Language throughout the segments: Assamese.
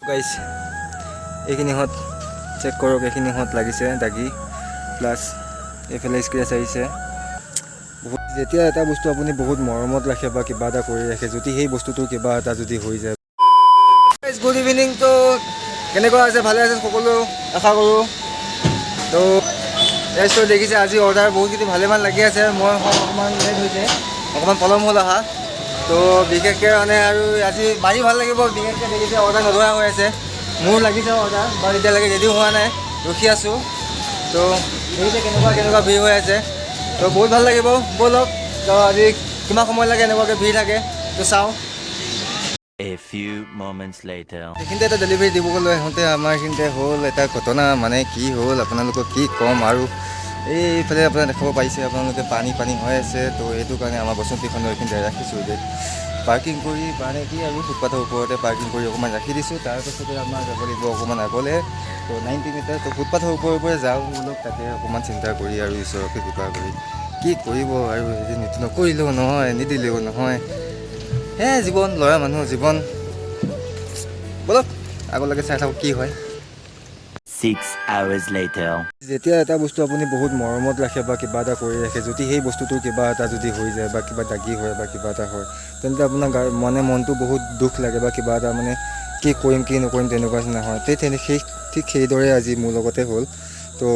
গাইছ এইখিনিহঁত চেক কৰক, এইখিনিহঁত লাগিছে দাগি, প্লাছ এইফালে স্ক্ৰেচ আহিছে বহুত। যেতিয়া এটা বস্তু আপুনি বহুত মৰমত ৰাখে বা কিবা এটা কৰি ৰাখে, যদি সেই বস্তুটো কিবা এটা যদি হৈ যায়। গুড ইভিনিংটো কেনেকুৱা আছে? ভালে আছে সকলো আশা কৰোঁ। তো এজটো দেখিছে আজি অৰ্ডাৰ বহুতখিনি ভালেমান লাগি আছে। মই অকণমান লেট হৈছে, অকণমান পলম হ'ল অহা। তো বিশেষকৈ মানে আৰু আজি মাৰি ভাল লাগিব। বিশেষকৈ দেখিছে অৰ্ডাৰ নধৰা হৈ আছে, মোৰ লাগিছে অৰ্ডাৰ বাৰু এতিয়ালৈকে ৰেডি হোৱা নাই, ৰখি আছোঁ। তো দেখিছে কেনেকুৱা ভিৰ হৈ আছে, তো বহুত ভাল লাগিব। ব'লক তো আজি কিমান সময় লাগে এনেকুৱাকৈ ভিৰ থাকে, তো চাওঁ। A few moments later. এইখিনিতে এটা ডেলিভাৰী দিবলৈ আহোঁতে আমাৰ এইখিনিতে হ'ল এটা ঘটনা। মানে কি হ'ল আপোনালোকক কি ক'ম আৰু এইফালে আপোনাৰ দেখাব পাৰিছে আপোনালোকে পানী হৈ আছে। তো সেইটো কাৰণে আমাৰ বসন্তীখনৰ এইখিনিতে ৰাখিছোঁ যে পাৰ্কিং কৰি, মানে কি আৰু ফুটপাথৰ ওপৰতে পাৰ্কিং কৰি অকণমান ৰাখি দিছোঁ। তাৰপাছতে আমাৰ যাব লাগিব অকণমান আগলৈ, তো 90 মিটাৰ। তো ফুটপাথৰ ওপৰে যাওঁ বোলো, তাকে অকণমান চিন্তা কৰি আৰু ঈশ্বৰকে কৃপা কৰি কি কৰিব আৰু হেৰি নকৰিলেও নহয়, নিদিলেও নহয়। হে জীৱন, ল'ৰা মানুহৰ জীৱন। ব'লক আগলৈকে চাই থাকক কি হয়। 6 hours later. যেতিয়া এটা বস্তু আপুনি বহুত মৰমত ৰাখে বা কিবা এটা কৰি ৰাখে, যদি সেই বস্তুটো কিবা এটা যদি হৈ যায় বা কিবা দাগি হয় বা কিবা এটা হয়, তেন্তে আপোনাৰ মনটো বহুত দুখ লাগে বা কিবা এটা মানে কি কৰিম কি নকৰিম তেনেকুৱা নিচিনা হয়। ঠিক সেইদৰে আজি মোৰ লগতে হ'ল। তো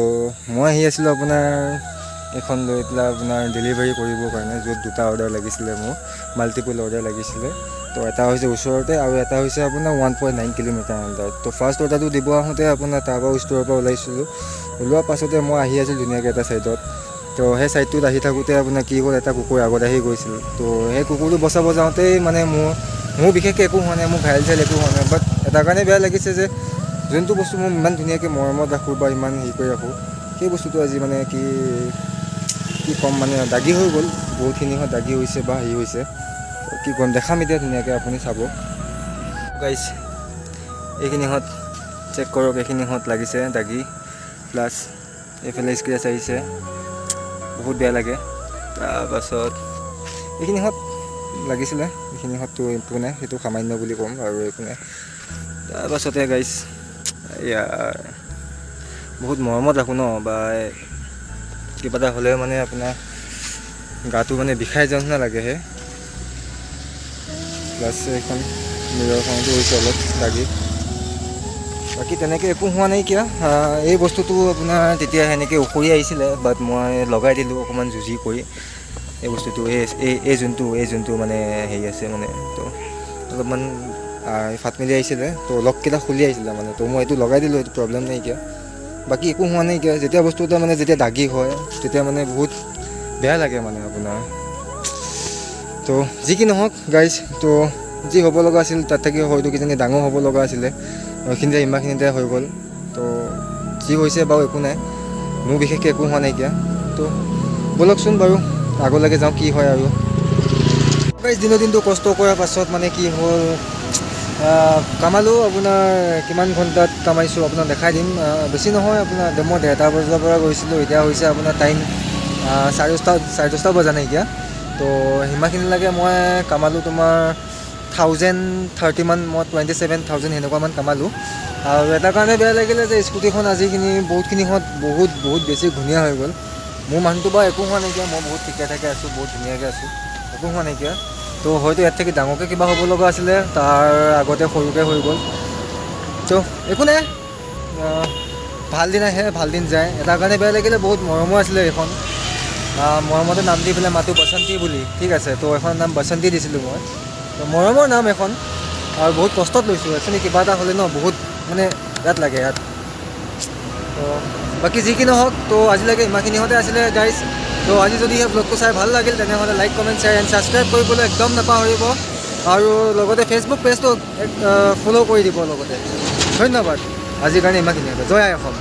মই আহি আছিলোঁ আপোনাৰ এখন লৈ পেলাই আপোনাৰ ডেলিভাৰী কৰিবৰ কাৰণে, য'ত দুটা অৰ্ডাৰ লাগিছিলে, মোৰ মাল্টিপল অৰ্ডাৰ লাগিছিলে। তো এটা হৈছে ওচৰতে আৰু এটা হৈছে আপোনাৰ 1.9 কিলোমিটাৰ আণ্ডাৰত। তো ফাৰ্ষ্ট অৰ্ডাৰটো দিব আহোঁতে আপোনাৰ তাৰপৰা ষ্ট'ৰৰ পৰা ওলাইছিলোঁ। ওলোৱাৰ পাছতে মই আহি আছিলোঁ ধুনীয়াকৈ এটা ছাইডত। তো সেই ছাইডটোত আহি থাকোঁতে আপোনাৰ কি হ'ল, এটা কুকুৰ আগত আহি গৈছিল। তো সেই কুকুৰটো বচাব যাওঁতেই মানে মোৰ বিশেষকৈ একো হোৱা নাই, মোৰ ঘাইল চাইল একো হোৱা নাই। বাট এটা কাৰণে বেয়া লাগিছে যে যোনটো বস্তু মই ইমান ধুনীয়াকৈ মৰমত ৰাখোঁ বা ইমান হেৰি কৰি ৰাখোঁ, সেই বস্তুটো আজি মানে কি ক'ম, মানে দাগি হৈ গ'ল। বহুতখিনি দাগি হৈছে বা হেৰি হৈছে। কি ক'ম, দেখাম এতিয়া ধুনীয়াকৈ, আপুনি চাব। গাইছ এইখিনিহঁত চেক কৰক, এইখিনিহঁত লাগিছে দাগি, প্লাছ এইফালে স্ক্ৰেচ আহিছে, বহুত বেয়া লাগে। তাৰপাছত এইখিনিহঁত লাগিছিলে, এইখিনিহঁততো একো নাই, সেইটো সামান্য বুলি ক'ম আৰু একো নাই। তাৰপাছতে গাইছ ইয়াৰ বহুত মৰমত ৰাখোঁ ন, বা কিবা এটা হ'লেও মানে আপোনাৰ গাটো মানে বিষাই যোৱা নিচিনা লাগেহে। প্লাছ এইখন মিৰৰখনতো হৈছে অলপ দাগি, বাকী তেনেকৈ একো হোৱা নাইকিয়া। এই বস্তুটো আপোনাৰ তেতিয়া সেনেকৈ উখৰি আহিছিলে, বাট মই লগাই দিলোঁ অকণমান যুঁজি কৰি এই বস্তুটো। এই যোনটো মানে হেৰি আছে মানে, তো অলপমান ফাট মেলি আহিছিলে, তো লককেইটা খুলি আহিছিলে মানে, তো মই এইটো লগাই দিলোঁ, এইটো প্ৰব্লেম নাইকিয়া। বাকী একো হোৱা নাইকিয়া। যেতিয়া বস্তু এটা মানে যেতিয়া দাগি হয়, তেতিয়া মানে বহুত বেয়া লাগে মানে আপোনাৰ। তো যি কি নহওক গাইজ, তো যি হ'ব লগা আছিল তাত থাকি হয়তো কিজানি ডাঙৰ হ'ব লগা আছিলে, এইখিনিতে ইমানখিনিতে হৈ গ'ল। তো যি হৈছে বাৰু একো নাই, মোৰ বিশেষকৈ একো হোৱা নাইকিয়া। তো ব'লকচোন বাৰু আগলৈকে যাওঁ কি হয় আৰু। গাইজ দিনটো কষ্ট কৰাৰ পাছত মানে কি হ'ল, কামালোঁ আপোনাৰ কিমান ঘণ্টাত কামাইছোঁ আপোনাক দেখাই দিম। বেছি নহয় আপোনাৰ, মই 1:30 বজাৰ পৰা গৈছিলোঁ, এতিয়া হৈছে আপোনাৰ টাইম 10:30 বজা নাই এতিয়া। তো সিমানখিনিলৈকে মই কামালোঁ তোমাৰ 1030 মান, মই 27,000 সেনেকুৱামান কামালোঁ। আৰু এটা কাৰণে বেয়া লাগিলে যে স্কুটিখন আজিখিনি বহুত বেছি ধুনীয়া হৈ গ'ল। মোৰ মানুহটো বাৰু একো হোৱা নাইকিয়া, মই বহুত ঠিকে ঠাকে আছোঁ, বহুত ধুনীয়াকৈ আছোঁ, একো হোৱা নাইকিয়া। তো হয়তো ইয়াত থাকি ডাঙৰকৈ কিবা হ'ব লগা আছিলে, তাৰ আগতে সৰুকৈ হৈ গ'ল। তো একো নাই, ভাল দিন আহে ভাল দিন যায়। এটা কাৰণে বেয়া লাগিলে, বহুত মৰমৰ আছিলে এইখন, মৰমতে নাম দি পেলাই মাতো বসন্তী বুলি, ঠিক আছে। তো এখন নাম বসন্তী দিছিলোঁ মই, তো মৰমৰ নাম এখন, আৰু বহুত কষ্টত লৈছোঁ। একচুৱেলি কিবা এটা হ'লে ন বহুত মানে ইয়াত লাগে ইয়াত। তো বাকী যি কি নহওক, তো আজিলৈকে ইমানখিনিহঁতে আছিলে গাইজ। তো আজি যদি সেই ব্লগটো চাই ভাল লাগিল, তেনেহ'লে like comment share and subscribe কৰিবলৈ একদম নাপাহৰিব। আৰু লগতে ফেচবুক পেজটো ফ'ল' কৰি দিব লগতে। ধন্যবাদ, আজিৰ কাৰণে ইমানখিনিয়ে। জয় আই অসম।